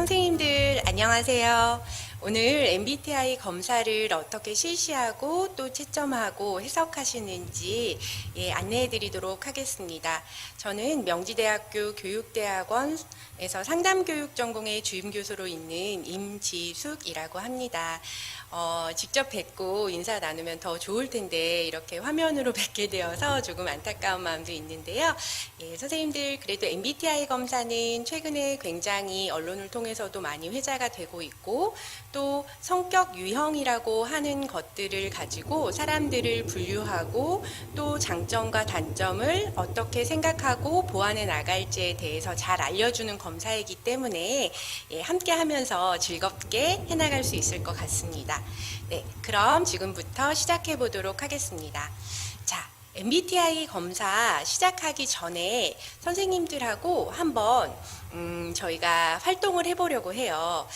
선생님들 안녕하세요. 오늘 MBTI 검사를 어떻게 실시하고 또 채점하고 해석하시는지 안내해 드리도록 하겠습니다. 저는 명지대학교 교육대학원에서 상담교육 전공의 주임교수로 있는 임지숙이라고 합니다. 직접 뵙고 인사 나누면 더 좋을 텐데 이렇게 화면으로 뵙게 되어서 조금 안타까운 마음도 있는데요. 선생님들 그래도 MBTI 검사는 최근에 굉장히 언론을 통해서도 많이 회자가 되고 있고 또 성격 유형이라고 하는 것들을 가지고 사람들을 분류하고 또 장점과 단점을 어떻게 생각하고 보완해 나갈지에 대해서 잘 알려주는 검사이기 때문에 함께 하면서 즐겁게 해나갈 수 있을 것 같습니다. 네, 그럼 지금부터 시작해 보도록 하겠습니다. 자, MBTI 검사 시작하기 전에 선생님들하고 한번 저희가 활동을 해보려고 해요.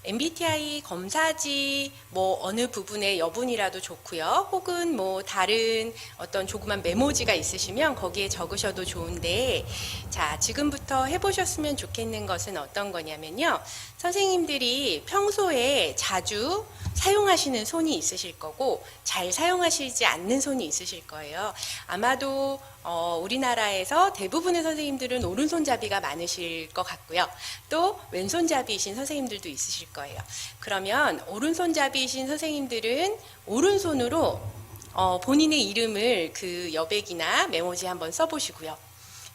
MBTI 검사지 어느 부분의 여분이라도 좋고요. 혹은 다른 어떤 조그만 메모지가 있으시면 거기에 적으셔도 좋은데, 자, 지금부터 해보셨으면 좋겠는 것은 어떤 거냐면요. 선생님들이 평소에 자주 사용하시는 손이 있으실 거고 잘 사용하시지 않는 손이 있으실 거예요. 아마도 우리나라에서 대부분의 선생님들은 오른손잡이가 많으실 것 같고요. 또 왼손잡이이신 선생님들도 있으실 거예요. 그러면 오른손잡이이신 선생님들은 오른손으로 본인의 이름을 그 여백이나 메모지에 한번 써보시고요.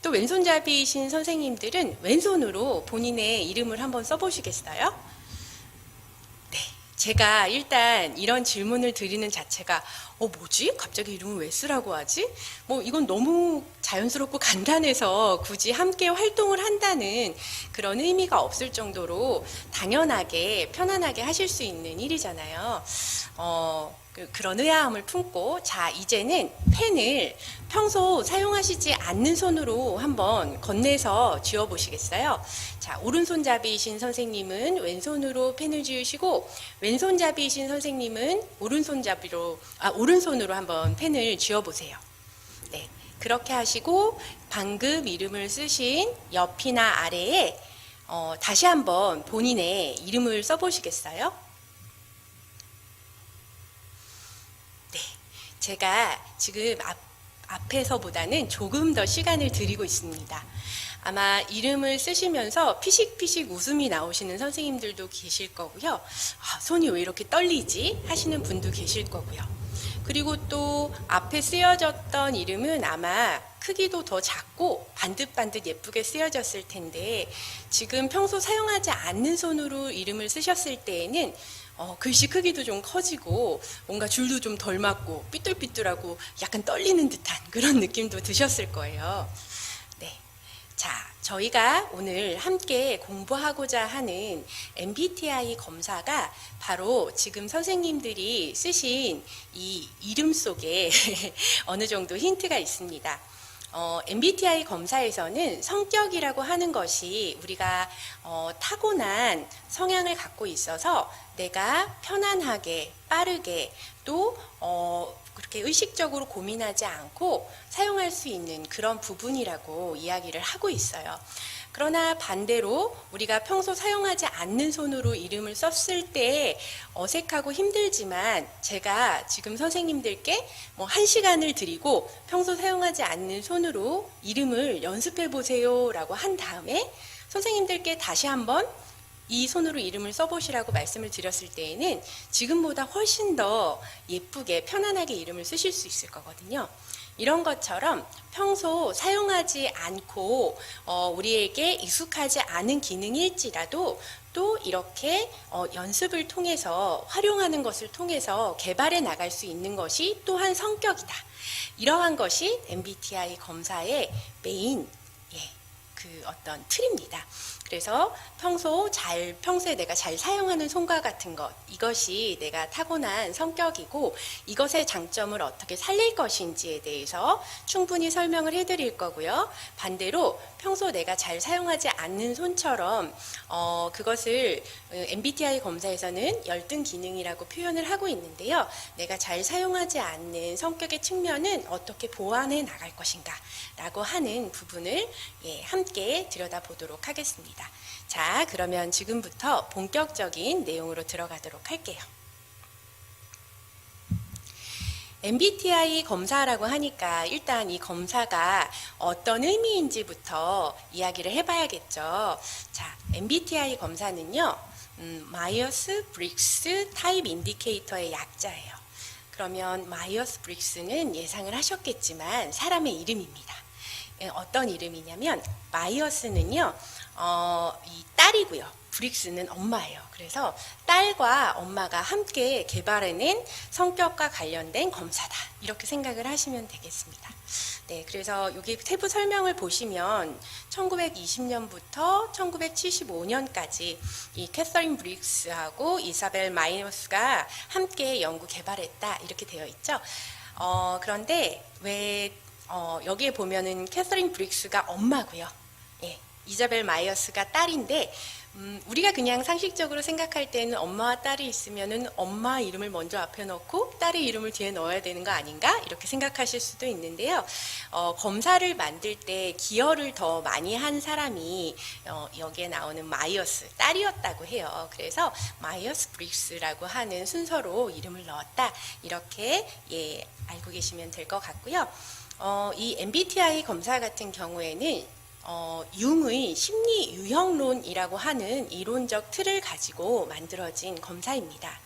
또 왼손잡이이신 선생님들은 왼손으로 본인의 이름을 한번 써보시겠어요? 제가 일단 이런 질문을 드리는 자체가 뭐지? 갑자기 이름을 왜 쓰라고 하지? 이건 너무 자연스럽고 간단해서 굳이 함께 활동을 한다는 그런 의미가 없을 정도로 당연하게 편안하게 하실 수 있는 일이잖아요. 그런 의아함을 품고, 자, 이제는 펜을 평소 사용하시지 않는 손으로 한번 건네서 쥐어 보시겠어요? 자, 오른손잡이이신 선생님은 왼손으로 펜을 쥐으시고, 왼손잡이이신 선생님은 오른손으로 한번 펜을 쥐어 보세요. 네, 그렇게 하시고 방금 이름을 쓰신 옆이나 아래에 다시 한번 본인의 이름을 써보시겠어요? 제가 지금 앞에서보다는 조금 더 시간을 드리고 있습니다. 아마 이름을 쓰시면서 피식피식 웃음이 나오시는 선생님들도 계실 거고요. 손이 왜 이렇게 떨리지? 하시는 분도 계실 거고요. 그리고 또 앞에 쓰여졌던 이름은 아마 크기도 더 작고 반듯반듯 예쁘게 쓰여졌을 텐데, 지금 평소 사용하지 않는 손으로 이름을 쓰셨을 때에는 글씨 크기도 좀 커지고 뭔가 줄도 좀 덜 맞고 삐뚤삐뚤하고 약간 떨리는 듯한 그런 느낌도 드셨을 거예요. 네, 자, 저희가 오늘 함께 공부하고자 하는 MBTI 검사가 바로 지금 선생님들이 쓰신 이 이름 속에 어느 정도 힌트가 있습니다. MBTI 검사에서는 성격이라고 하는 것이 우리가 타고난 성향을 갖고 있어서 내가 편안하게 빠르게 또 그렇게 의식적으로 고민하지 않고 사용할 수 있는 그런 부분이라고 이야기를 하고 있어요. 그러나 반대로 우리가 평소 사용하지 않는 손으로 이름을 썼을 때 어색하고 힘들지만, 제가 지금 선생님들께 1시간을 드리고 평소 사용하지 않는 손으로 이름을 연습해 보세요 라고 한 다음에 선생님들께 다시 한번 이 손으로 이름을 써보시라고 말씀을 드렸을 때에는 지금보다 훨씬 더 예쁘게 편안하게 이름을 쓰실 수 있을 거거든요. 이런 것처럼 평소 사용하지 않고 우리에게 익숙하지 않은 기능일지라도 또 이렇게 연습을 통해서 활용하는 것을 통해서 개발해 나갈 수 있는 것이 또한 성격이다. 이러한 것이 MBTI 검사의 메인 그 어떤 틀입니다. 그래서 평소에 내가 잘 사용하는 손과 같은 것, 이것이 내가 타고난 성격이고 이것의 장점을 어떻게 살릴 것인지에 대해서 충분히 설명을 해드릴 거고요. 반대로 평소 내가 잘 사용하지 않는 손처럼 그것을 MBTI 검사에서는 열등 기능이라고 표현을 하고 있는데요. 내가 잘 사용하지 않는 성격의 측면은 어떻게 보완해 나갈 것인가 라고 하는 부분을 함께 함께 들여다보도록 하겠습니다. 자, 그러면 지금부터 본격적인 내용으로 들어가도록 할게요. MBTI 검사라고 하니까 일단 이 검사가 어떤 의미인지부터 이야기를 해봐야겠죠. 자, MBTI 검사는요, 마이어스 브릭스 타입 인디케이터의 약자예요. 그러면 마이어스 브릭스는 예상을 하셨겠지만 사람의 이름입니다. 어떤 이름이냐면 마이어스는요, 이 딸이고요. 브릭스는 엄마예요. 그래서 딸과 엄마가 함께 개발해낸 성격과 관련된 검사다. 이렇게 생각을 하시면 되겠습니다. 네, 그래서 여기 세부 설명을 보시면 1920년부터 1975년까지 이 캐서린 브릭스하고 이사벨 마이어스가 함께 연구 개발했다. 이렇게 되어 있죠. 그런데 왜 여기에 보면은 캐서린 브릭스가 엄마고요. 예, 이자벨 마이어스가 딸인데 우리가 그냥 상식적으로 생각할 때는 엄마와 딸이 있으면은 엄마 이름을 먼저 앞에 넣고 딸의 이름을 뒤에 넣어야 되는 거 아닌가? 이렇게 생각하실 수도 있는데요. 검사를 만들 때 기여를 더 많이 한 사람이 여기에 나오는 마이어스, 딸이었다고 해요. 그래서 마이어스 브릭스라고 하는 순서로 이름을 넣었다. 이렇게 알고 계시면 될 것 같고요. 이 MBTI 검사 같은 경우에는 융의 심리 유형론이라고 하는 이론적 틀을 가지고 만들어진 검사입니다.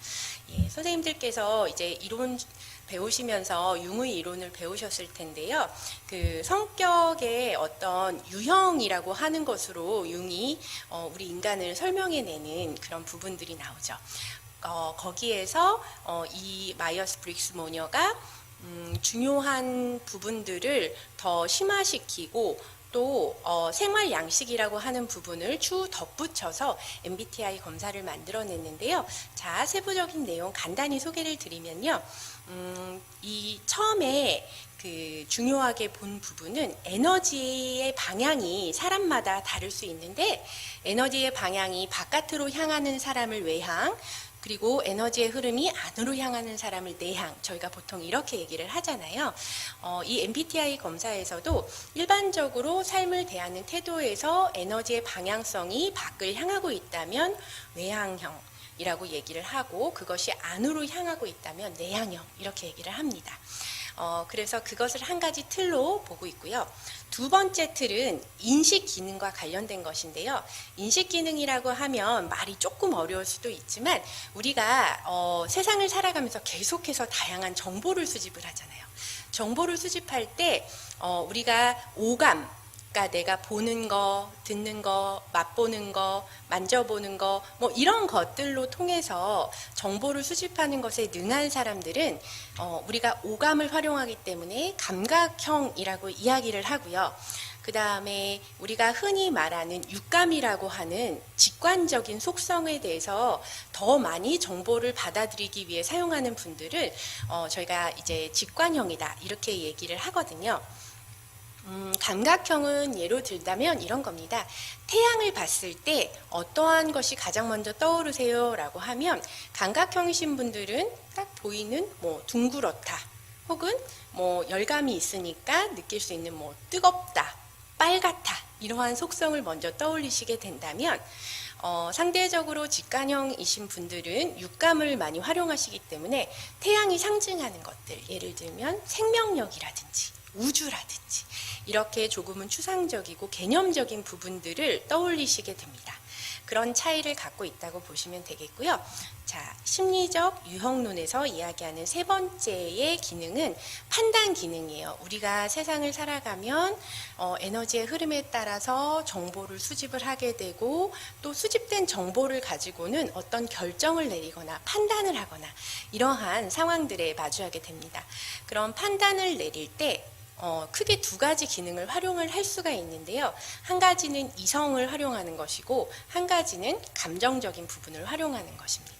예, 선생님들께서 이제 이론 배우시면서 융의 이론을 배우셨을 텐데요. 그 성격의 어떤 유형이라고 하는 것으로 융이 우리 인간을 설명해내는 그런 부분들이 나오죠. 거기에서 이 마이어스 브릭스 모녀가 중요한 부분들을 더 심화시키고 또 생활 양식이라고 하는 부분을 추후 덧붙여서 MBTI 검사를 만들어냈는데요. 자, 세부적인 내용 간단히 소개를 드리면요. 이 처음에 그 중요하게 본 부분은 에너지의 방향이 사람마다 다를 수 있는데 에너지의 방향이 바깥으로 향하는 사람을 외향, 그리고 에너지의 흐름이 안으로 향하는 사람을 내향, 저희가 보통 이렇게 얘기를 하잖아요. 이 MBTI 검사에서도 일반적으로 삶을 대하는 태도에서 에너지의 방향성이 밖을 향하고 있다면 외향형이라고 얘기를 하고 그것이 안으로 향하고 있다면 내향형 이렇게 얘기를 합니다. 그래서 그것을 한 가지 틀로 보고 있고요. 두 번째 틀은 인식 기능과 관련된 것인데요. 인식 기능이라고 하면 말이 조금 어려울 수도 있지만 우리가 세상을 살아가면서 계속해서 다양한 정보를 수집을 하잖아요. 정보를 수집할 때 우리가 오감, 그러니까 내가 보는 거, 듣는 거, 맛보는 거, 만져보는 거, 뭐 이런 것들로 통해서 정보를 수집하는 것에 능한 사람들은 우리가 오감을 활용하기 때문에 감각형이라고 이야기를 하고요. 그 다음에 우리가 흔히 말하는 육감이라고 하는 직관적인 속성에 대해서 더 많이 정보를 받아들이기 위해 사용하는 분들을 저희가 이제 직관형이다 이렇게 얘기를 하거든요. 감각형은 예로 들자면 이런 겁니다. 태양을 봤을 때 어떠한 것이 가장 먼저 떠오르세요? 라고 하면 감각형이신 분들은 딱 보이는 뭐 둥그렇다 혹은 뭐 열감이 있으니까 느낄 수 있는 뭐 뜨겁다, 빨갛다 이러한 속성을 먼저 떠올리시게 된다면 상대적으로 직관형이신 분들은 육감을 많이 활용하시기 때문에 태양이 상징하는 것들 예를 들면 생명력이라든지 우주라든지 이렇게 조금은 추상적이고 개념적인 부분들을 떠올리시게 됩니다. 그런 차이를 갖고 있다고 보시면 되겠고요. 자, 심리적 유형론에서 이야기하는 세 번째의 기능은 판단 기능이에요. 우리가 세상을 살아가면 에너지의 흐름에 따라서 정보를 수집을 하게 되고 또 수집된 정보를 가지고는 어떤 결정을 내리거나 판단을 하거나 이러한 상황들에 마주하게 됩니다. 그런 판단을 내릴 때 크게 두 가지 기능을 활용을 할 수가 있는데요. 한 가지는 이성을 활용하는 것이고 한 가지는 감정적인 부분을 활용하는 것입니다.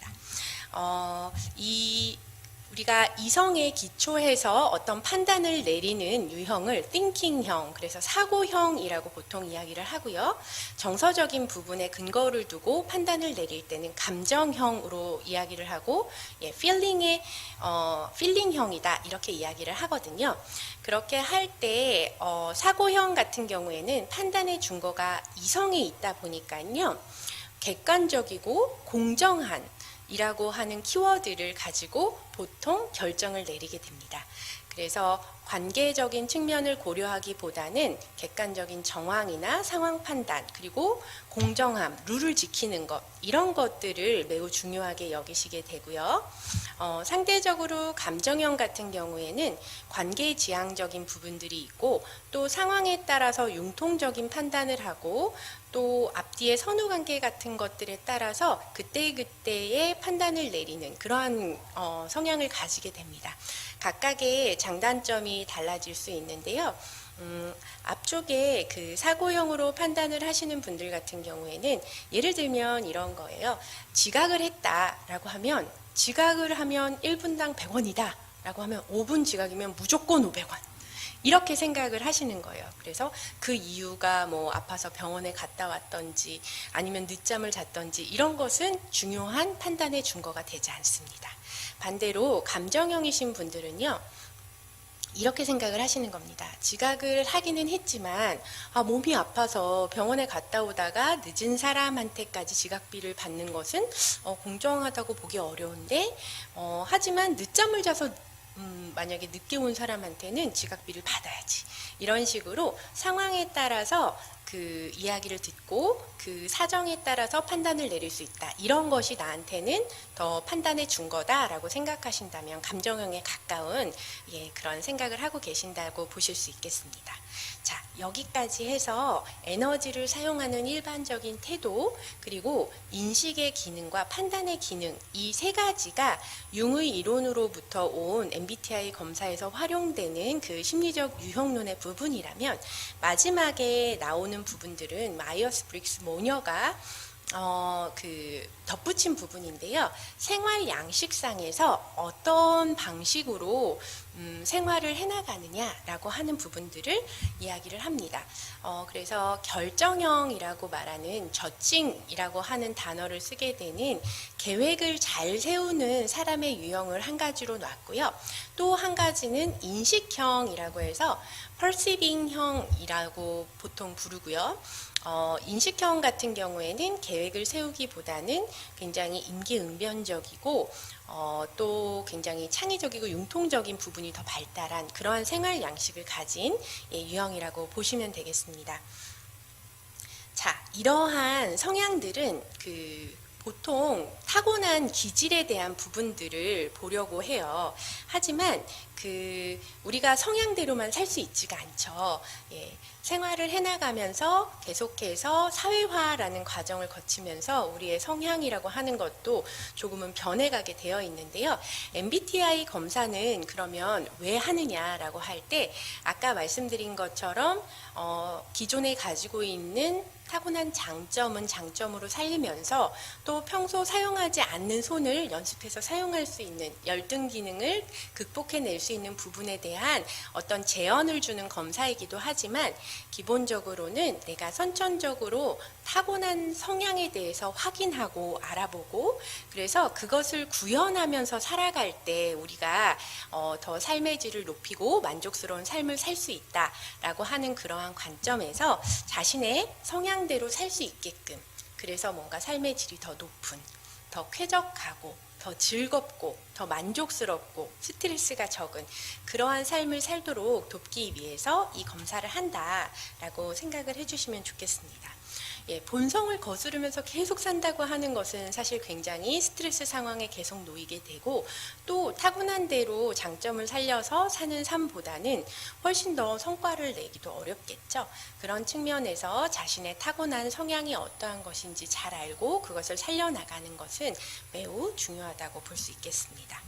우리가 이성에 기초해서 어떤 판단을 내리는 유형을 thinking형, 그래서 사고형이라고 보통 이야기를 하고요. 정서적인 부분에 근거를 두고 판단을 내릴 때는 감정형으로 이야기를 하고, feeling형이다 이렇게 이야기를 하거든요. 그렇게 할 때 사고형 같은 경우에는 판단의 준거가 이성에 있다 보니까요. 객관적이고 공정한 이라고 하는 키워드를 가지고 보통 결정을 내리게 됩니다. 그래서 관계적인 측면을 고려하기보다는 객관적인 정황이나 상황 판단, 그리고 공정함, 룰을 지키는 것, 이런 것들을 매우 중요하게 여기시게 되고요. 상대적으로 감정형 같은 경우에는 관계지향적인 부분들이 있고, 또 상황에 따라서 융통적인 판단을 하고, 또 앞뒤의 선후관계 같은 것들에 따라서 그때그때의 판단을 내리는 그러한 성향을 가지게 됩니다. 각각의 장단점이 달라질 수 있는데요. 앞쪽에 그 사고형으로 판단을 하시는 분들 같은 경우에는 예를 들면 이런 거예요. 지각을 했다라고 하면, 지각을 하면 1분당 100원이다 라고 하면 5분 지각이면 무조건 500원. 이렇게 생각을 하시는 거예요. 그래서 그 이유가 뭐 아파서 병원에 갔다 왔던지 아니면 늦잠을 잤던지 이런 것은 중요한 판단의 준거가 되지 않습니다. 반대로 감정형이신 분들은요. 이렇게 생각을 하시는 겁니다. 지각을 하기는 했지만 몸이 아파서 병원에 갔다 오다가 늦은 사람한테까지 지각비를 받는 것은 공정하다고 보기 어려운데 하지만 늦잠을 자서 만약에 늦게 온 사람한테는 지각비를 받아야지. 이런 식으로 상황에 따라서 그 이야기를 듣고 그 사정에 따라서 판단을 내릴 수 있다. 이런 것이 나한테는 더 판단의 준거다라고 생각하신다면 감정형에 가까운 그런 생각을 하고 계신다고 보실 수 있겠습니다. 자, 여기까지 해서 에너지를 사용하는 일반적인 태도, 그리고 인식의 기능과 판단의 기능, 이 세 가지가 융의 이론으로부터 온 MBTI 검사에서 활용되는 그 심리적 유형론의 부분이라면, 마지막에 나오는 부분들은 마이어스 브릭스 모녀가 덧붙인 부분인데요. 생활 양식상에서 어떤 방식으로 생활을 해나가느냐라고 하는 부분들을 이야기를 합니다. 그래서 결정형이라고 말하는 저칭이라고 하는 단어를 쓰게 되는 계획을 잘 세우는 사람의 유형을 한 가지로 놨고요. 또 한 가지는 인식형이라고 해서 perceiving형이라고 보통 부르고요. 인식형 같은 경우에는 계획을 세우기보다는 굉장히 임기응변적이고 또 굉장히 창의적이고 융통적인 부분이 더 발달한 그러한 생활 양식을 가진 유형이라고 보시면 되겠습니다. 자, 이러한 성향들은 보통 타고난 기질에 대한 부분들을 보려고 해요. 하지만 우리가 성향대로만 살 수 있지가 않죠. 생활을 해나가면서 계속해서 사회화라는 과정을 거치면서 우리의 성향이라고 하는 것도 조금은 변해가게 되어 있는데요. MBTI 검사는 그러면 왜 하느냐라고 할 때 아까 말씀드린 것처럼 기존에 가지고 있는 타고난 장점은 장점으로 살리면서 또 평소 사용하지 않는 손을 연습해서 사용할 수 있는 열등 기능을 극복해낼 수 있는 부분에 대한 어떤 제언을 주는 검사이기도 하지만, 기본적으로는 내가 선천적으로 타고난 성향에 대해서 확인하고 알아보고, 그래서 그것을 구현하면서 살아갈 때 우리가 더 삶의 질을 높이고 만족스러운 삶을 살 수 있다라고 하는 그러한 관점에서 자신의 성향대로 살 수 있게끔, 그래서 뭔가 삶의 질이 더 높은, 더 쾌적하고 더 즐겁고 더 만족스럽고 스트레스가 적은 그러한 삶을 살도록 돕기 위해서 이 검사를 한다라고 생각을 해주시면 좋겠습니다. 본성을 거스르면서 계속 산다고 하는 것은 사실 굉장히 스트레스 상황에 계속 놓이게 되고, 또 타고난 대로 장점을 살려서 사는 삶보다는 훨씬 더 성과를 내기도 어렵겠죠. 그런 측면에서 자신의 타고난 성향이 어떠한 것인지 잘 알고 그것을 살려나가는 것은 매우 중요하다고 볼 수 있겠습니다.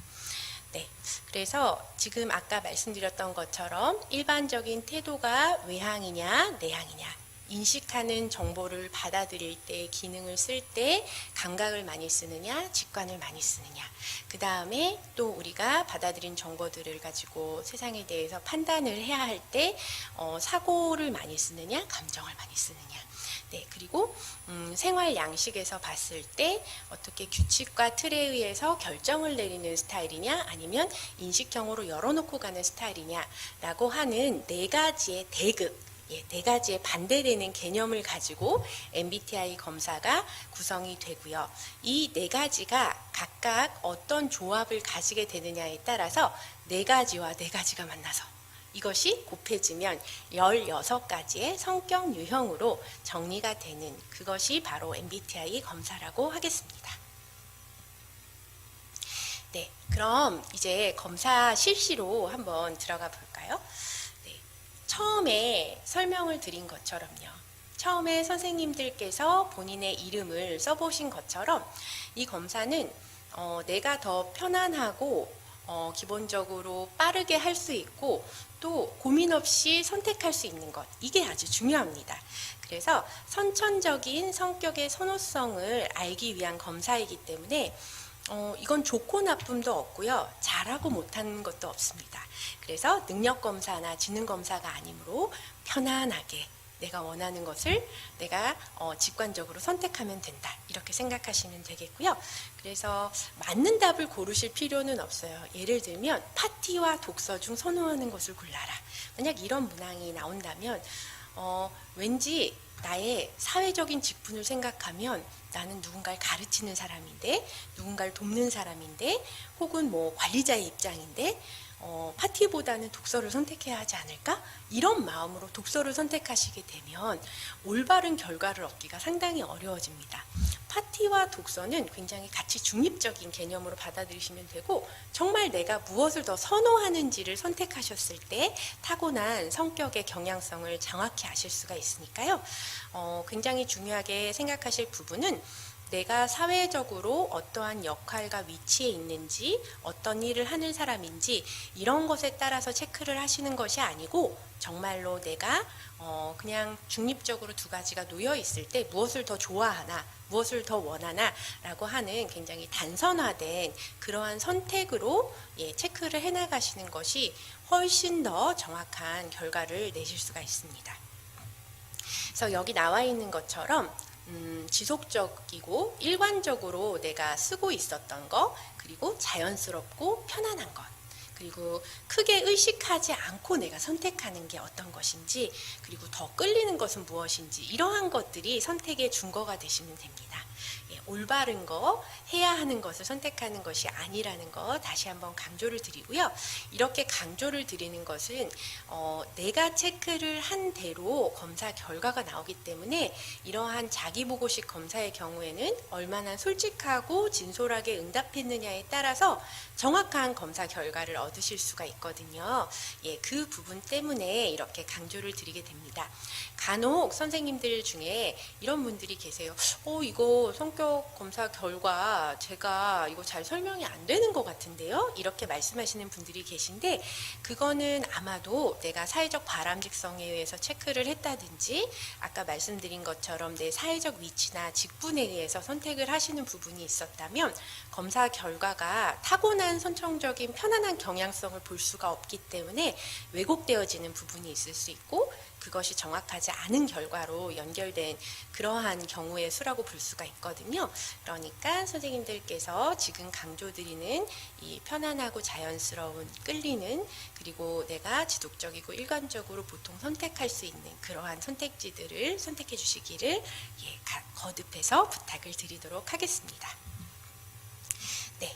네, 그래서 지금 아까 말씀드렸던 것처럼 일반적인 태도가 외향이냐 내향이냐, 인식하는 정보를 받아들일 때, 기능을 쓸 때 감각을 많이 쓰느냐, 직관을 많이 쓰느냐. 그 다음에 또 우리가 받아들인 정보들을 가지고 세상에 대해서 판단을 해야 할 때 사고를 많이 쓰느냐, 감정을 많이 쓰느냐. 네, 그리고 생활 양식에서 봤을 때 어떻게 규칙과 틀에 의해서 결정을 내리는 스타일이냐, 아니면 인식형으로 열어놓고 가는 스타일이냐라고 하는 네 가지의 대급, 네 가지의 반대되는 개념을 가지고 MBTI 검사가 구성이 되고요. 이 네 가지가 각각 어떤 조합을 가지게 되느냐에 따라서 네 가지와 네 가지가 만나서 이것이 곱해지면 16가지의 성격 유형으로 정리가 되는 그것이 바로 MBTI 검사라고 하겠습니다. 네, 그럼 이제 검사 실시로 한번 들어가 볼까요? 네, 처음에 설명을 드린 것처럼요. 처음에 선생님들께서 본인의 이름을 써보신 것처럼 이 검사는 내가 더 편안하고 기본적으로 빠르게 할 수 있고 또 고민 없이 선택할 수 있는 것, 이게 아주 중요합니다. 그래서 선천적인 성격의 선호성을 알기 위한 검사이기 때문에 이건 좋고 나쁨도 없고요. 잘하고 못하는 것도 없습니다. 그래서 능력 검사나 지능 검사가 아니므로 편안하게 내가 원하는 것을 내가 직관적으로 선택하면 된다. 이렇게 생각하시면 되겠고요. 그래서 맞는 답을 고르실 필요는 없어요. 예를 들면 파티와 독서 중 선호하는 것을 골라라. 만약 이런 문항이 나온다면 왠지 나의 사회적인 직분을 생각하면 나는 누군가를 가르치는 사람인데, 누군가를 돕는 사람인데, 혹은 뭐 관리자의 입장인데 파티보다는 독서를 선택해야 하지 않을까? 이런 마음으로 독서를 선택하시게 되면 올바른 결과를 얻기가 상당히 어려워집니다. 파티와 독서는 굉장히 같이 중립적인 개념으로 받아들이시면 되고, 정말 내가 무엇을 더 선호하는지를 선택하셨을 때 타고난 성격의 경향성을 정확히 아실 수가 있으니까요. 굉장히 중요하게 생각하실 부분은 내가 사회적으로 어떠한 역할과 위치에 있는지, 어떤 일을 하는 사람인지 이런 것에 따라서 체크를 하시는 것이 아니고, 정말로 내가 그냥 중립적으로 두 가지가 놓여 있을 때 무엇을 더 좋아하나, 무엇을 더 원하나 라고 하는 굉장히 단선화된 그러한 선택으로 체크를 해나가시는 것이 훨씬 더 정확한 결과를 내실 수가 있습니다. 그래서 여기 나와 있는 것처럼 지속적이고 일관적으로 내가 쓰고 있었던 것, 그리고 자연스럽고 편안한 것, 그리고 크게 의식하지 않고 내가 선택하는 게 어떤 것인지, 그리고 더 끌리는 것은 무엇인지, 이러한 것들이 선택의 준거가 되시면 됩니다. 올바른 거, 해야 하는 것을 선택하는 것이 아니라는 거 다시 한번 강조를 드리고요. 이렇게 강조를 드리는 것은 내가 체크를 한 대로 검사 결과가 나오기 때문에 이러한 자기보고식 검사의 경우에는 얼마나 솔직하고 진솔하게 응답했느냐에 따라서 정확한 검사 결과를 얻으실 수가 있거든요. 그 부분 때문에 이렇게 강조를 드리게 됩니다. 간혹 선생님들 중에 이런 분들이 계세요. 이거 성격 검사 결과 제가 이거 잘 설명이 안 되는 것 같은데요? 이렇게 말씀하시는 분들이 계신데, 그거는 아마도 내가 사회적 바람직성에 의해서 체크를 했다든지, 아까 말씀드린 것처럼 내 사회적 위치나 직분에 의해서 선택을 하시는 부분이 있었다면 검사 결과가 타고난 선천적인 편안한 경향성을 볼 수가 없기 때문에 왜곡되어지는 부분이 있을 수 있고, 그것이 정확하지 않은 결과로 연결된 그러한 경우의 수라고 볼 수가 있거든요. 그러니까 선생님들께서 지금 강조드리는 이 편안하고 자연스러운, 끌리는, 그리고 내가 지속적이고 일관적으로 보통 선택할 수 있는 그러한 선택지들을 선택해 주시기를 거듭해서 부탁을 드리도록 하겠습니다. 네.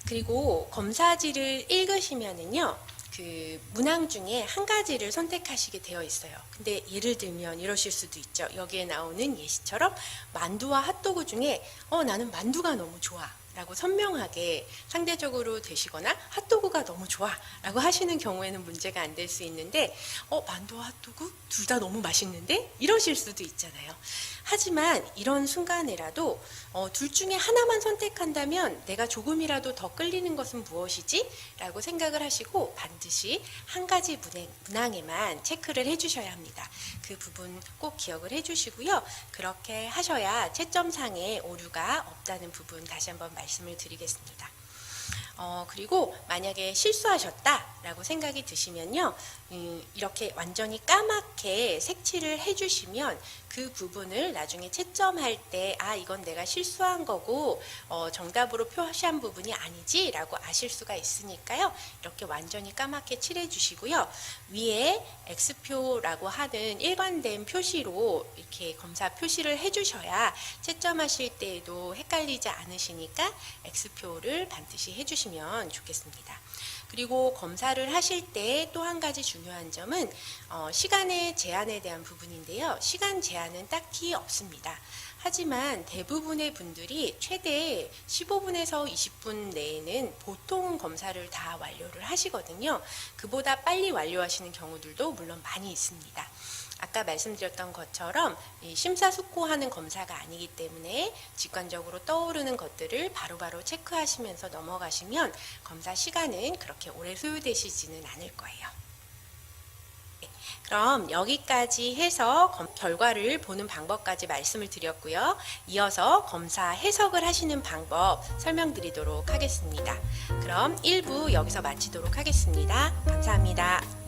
그리고 검사지를 읽으시면은요, 그 문항 중에 한 가지를 선택하시게 되어 있어요. 근데 예를 들면 이러실 수도 있죠. 여기에 나오는 예시처럼 만두와 핫도그 중에 나는 만두가 너무 좋아. 라고 선명하게 상대적으로 되시거나 핫도그가 너무 좋아 라고 하시는 경우에는 문제가 안 될 수 있는데 만두와 핫도그 둘 다 너무 맛있는데 이러실 수도 있잖아요. 하지만 이런 순간에라도 둘 중에 하나만 선택한다면 내가 조금이라도 더 끌리는 것은 무엇이지? 라고 생각을 하시고 반드시 한 가지 문항에만 체크를 해주셔야 합니다. 그 부분 꼭 기억을 해주시고요. 그렇게 하셔야 채점상에 오류가 없다는 부분 다시 한번 말씀을 드리겠습니다. 그리고 만약에 실수하셨다라고 생각이 드시면요, 이렇게 완전히 까맣게 색칠을 해주시면 그 부분을 나중에 채점할 때 이건 내가 실수한 거고 정답으로 표시한 부분이 아니지라고 아실 수가 있으니까요. 이렇게 완전히 까맣게 칠해 주시고요. 위에 X표라고 하는 일관된 표시로 이렇게 검사 표시를 해주셔야 채점하실 때에도 헷갈리지 않으시니까 X표를 반드시 해주시면 좋겠습니다. 그리고 검사를 하실 때 또 한 가지 중요한 점은 시간의 제한에 대한 부분인데요. 시간 제한은 딱히 없습니다. 하지만 대부분의 분들이 최대 15분에서 20분 내에는 보통 검사를 다 완료를 하시거든요. 그보다 빨리 완료하시는 경우들도 물론 많이 있습니다. 아까 말씀드렸던 것처럼 심사숙고하는 검사가 아니기 때문에 직관적으로 떠오르는 것들을 바로바로 체크하시면서 넘어가시면 검사 시간은 그렇게 오래 소요되시지는 않을 거예요. 그럼 여기까지 해서 결과를 보는 방법까지 말씀을 드렸고요. 이어서 검사 해석을 하시는 방법 설명드리도록 하겠습니다. 그럼 1부 여기서 마치도록 하겠습니다. 감사합니다.